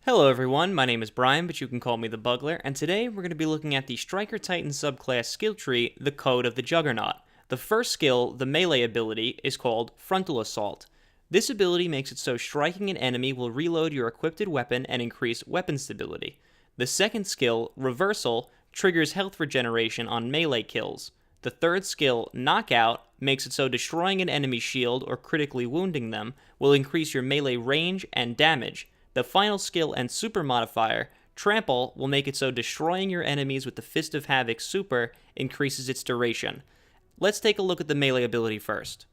Hello everyone, my name is Brian, but you can call me the Bugler, and today we're going to be looking at the Striker Titan subclass skill tree, the Code of the Juggernaut. The first skill, the melee ability, is called Frontal Assault. This ability makes it so striking an enemy will reload your equipped weapon and increase weapon stability. The second skill, Reversal, triggers health regeneration on melee kills. The third skill, Knockout, makes it so destroying an enemy shield or critically wounding them will increase your melee range and damage. The final skill and super modifier, Trample, will make it so destroying your enemies with the Fist of Havoc super increases its duration. Let's take a look at the melee ability first.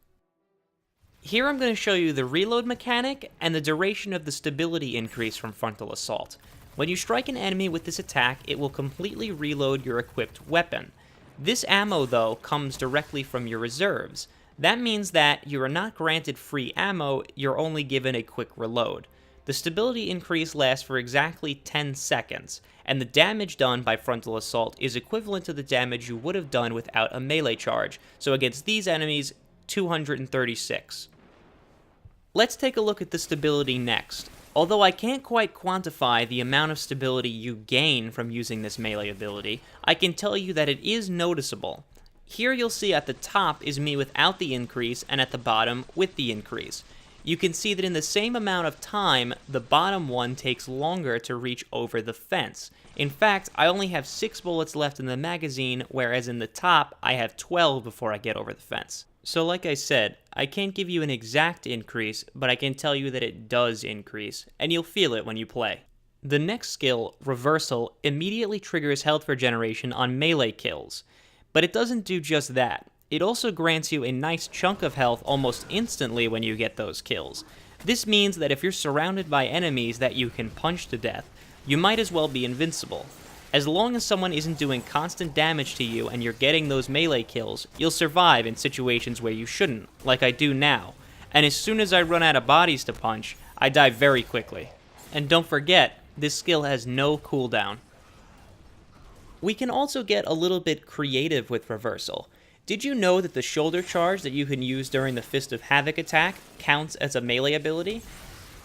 Here I'm going to show you the reload mechanic and the duration of the stability increase from Frontal Assault. When you strike an enemy with this attack, it will completely reload your equipped weapon. This ammo, though, comes directly from your reserves. That means that you are not granted free ammo, you're only given a quick reload. The stability increase lasts for exactly 10 seconds, and the damage done by Frontal Assault is equivalent to the damage you would have done without a melee charge, so against these enemies, 236. Let's take a look at the stability next. Although I can't quite quantify the amount of stability you gain from using this melee ability, I can tell you that it is noticeable. Here you'll see at the top is me without the increase, and at the bottom with the increase. You can see that in the same amount of time, the bottom one takes longer to reach over the fence. In fact, I only have 6 bullets left in the magazine, whereas in the top, I have 12 before I get over the fence. So like I said, I can't give you an exact increase, but I can tell you that it does increase, and you'll feel it when you play. The next skill, Reversal, immediately triggers health regeneration on melee kills. But it doesn't do just that. It also grants you a nice chunk of health almost instantly when you get those kills. This means that if you're surrounded by enemies that you can punch to death, you might as well be invincible. As long as someone isn't doing constant damage to you and you're getting those melee kills, you'll survive in situations where you shouldn't, like I do now. And as soon as I run out of bodies to punch, I die very quickly. And don't forget, this skill has no cooldown. We can also get a little bit creative with Reversal. Did you know that the shoulder charge that you can use during the Fist of Havoc attack counts as a melee ability?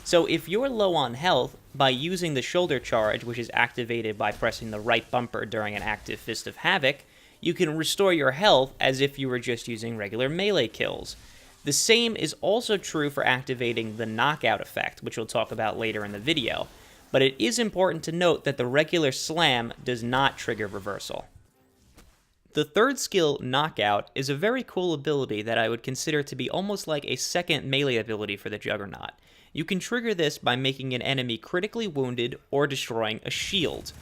So if you're low on health, by using the shoulder charge, which is activated by pressing the right bumper during an active Fist of Havoc, you can restore your health as if you were just using regular melee kills. The same is also true for activating the knockout effect, which we'll talk about later in the video. But it is important to note that the regular slam does not trigger Reversal. The third skill, Knockout, is a very cool ability that I would consider to be almost like a second melee ability for the Juggernaut. You can trigger this by making an enemy critically wounded or destroying a shield.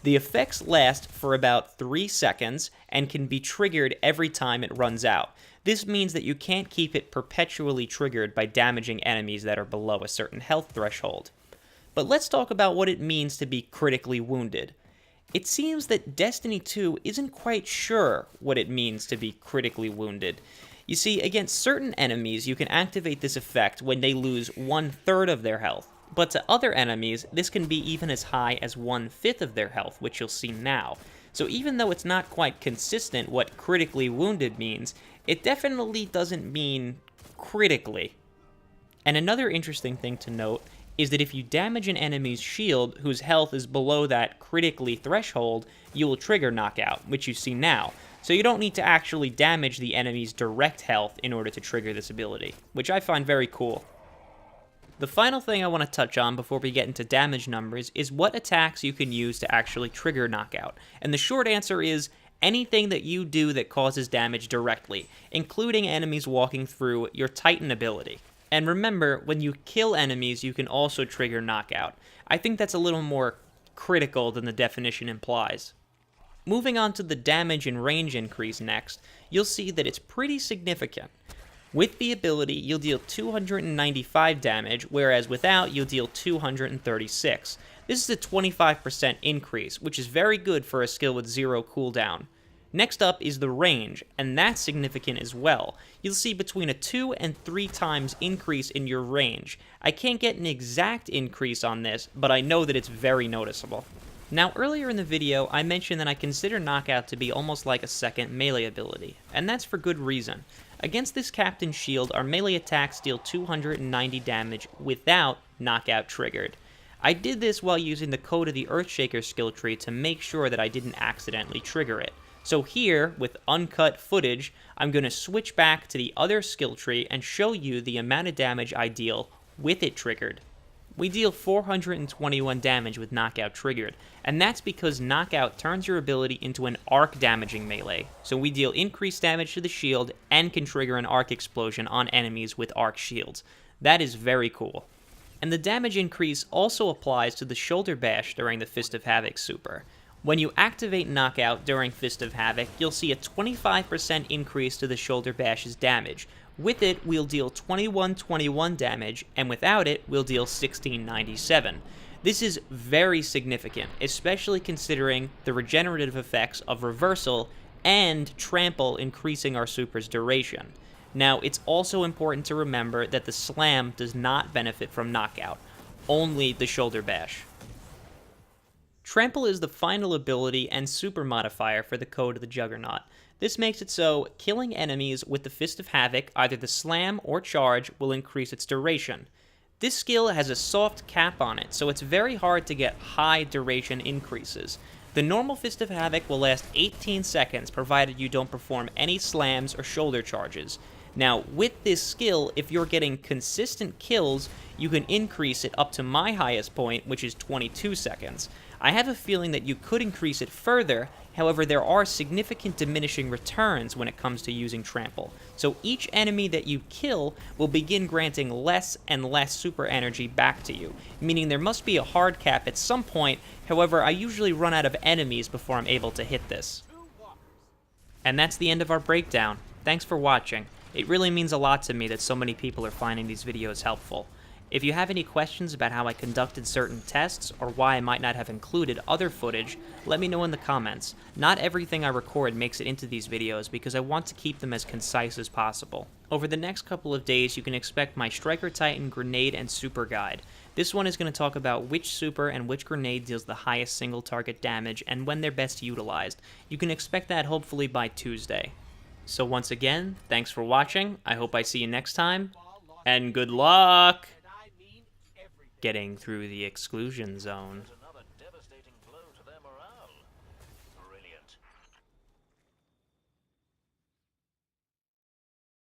The effects last for about 3 seconds and can be triggered every time it runs out. This means that you can't keep it perpetually triggered by damaging enemies that are below a certain health threshold. But let's talk about what it means to be critically wounded. It seems that Destiny 2 isn't quite sure what it means to be critically wounded. You see, against certain enemies, you can activate this effect when they lose 1/3 of their health. But to other enemies, this can be even as high as 1/5 of their health, which you'll see now. So even though it's not quite consistent what critically wounded means, it definitely doesn't mean critically. And another interesting thing to note is that if you damage an enemy's shield whose health is below that critically threshold, you will trigger Knockout, which you see now. So you don't need to actually damage the enemy's direct health in order to trigger this ability, which I find very cool. The final thing I want to touch on before we get into damage numbers is what attacks you can use to actually trigger Knockout. And the short answer is anything that you do that causes damage directly, including enemies walking through your Titan ability. And remember, when you kill enemies, you can also trigger Knockout. I think that's a little more critical than the definition implies. Moving on to the damage and range increase next, you'll see that it's pretty significant. With the ability, you'll deal 295 damage, whereas without, you'll deal 236. This is a 25% increase, which is very good for a skill with 0 cooldown. Next up is the range, and that's significant as well. You'll see between a 2 and 3 times increase in your range. I can't get an exact increase on this, but I know that it's very noticeable. Now, earlier in the video, I mentioned that I consider Knockout to be almost like a second melee ability, and that's for good reason. Against this Captain's Shield, our melee attacks deal 290 damage without Knockout triggered. I did this while using the Code of the Earthshaker skill tree to make sure that I didn't accidentally trigger it. So here, with uncut footage, I'm going to switch back to the other skill tree and show you the amount of damage I deal with it triggered. We deal 421 damage with Knockout triggered, and that's because Knockout turns your ability into an arc damaging melee, so we deal increased damage to the shield and can trigger an arc explosion on enemies with arc shields. That is very cool. And the damage increase also applies to the Shoulder Bash during the Fist of Havoc super. When you activate Knockout during Fist of Havoc, you'll see a 25% increase to the Shoulder Bash's damage. With it, we'll deal 2121 damage, and without it, we'll deal 1697. This is very significant, especially considering the regenerative effects of Reversal and Trample increasing our super's duration. Now, it's also important to remember that the Slam does not benefit from Knockout, only the Shoulder Bash. Trample is the final ability and super modifier for the Code of the Juggernaut. This makes it so killing enemies with the Fist of Havoc, either the Slam or Charge, will increase its duration. This skill has a soft cap on it, so it's very hard to get high duration increases. The normal Fist of Havoc will last 18 seconds provided you don't perform any slams or shoulder charges. Now, with this skill, if you're getting consistent kills, you can increase it up to my highest point, which is 22 seconds. I have a feeling that you could increase it further, however there are significant diminishing returns when it comes to using Trample. So each enemy that you kill will begin granting less and less super energy back to you, meaning there must be a hard cap at some point, however I usually run out of enemies before I'm able to hit this. And that's the end of our breakdown. Thanks for watching. It really means a lot to me that so many people are finding these videos helpful. If you have any questions about how I conducted certain tests, or why I might not have included other footage, let me know in the comments. Not everything I record makes it into these videos because I want to keep them as concise as possible. Over the next couple of days, you can expect my Striker Titan Grenade and Super Guide. This one is going to talk about which super and which grenade deals the highest single target damage and when they're best utilized. You can expect that hopefully by Tuesday. So once again, thanks for watching, I hope I see you next time, and good luck getting through the exclusion zone.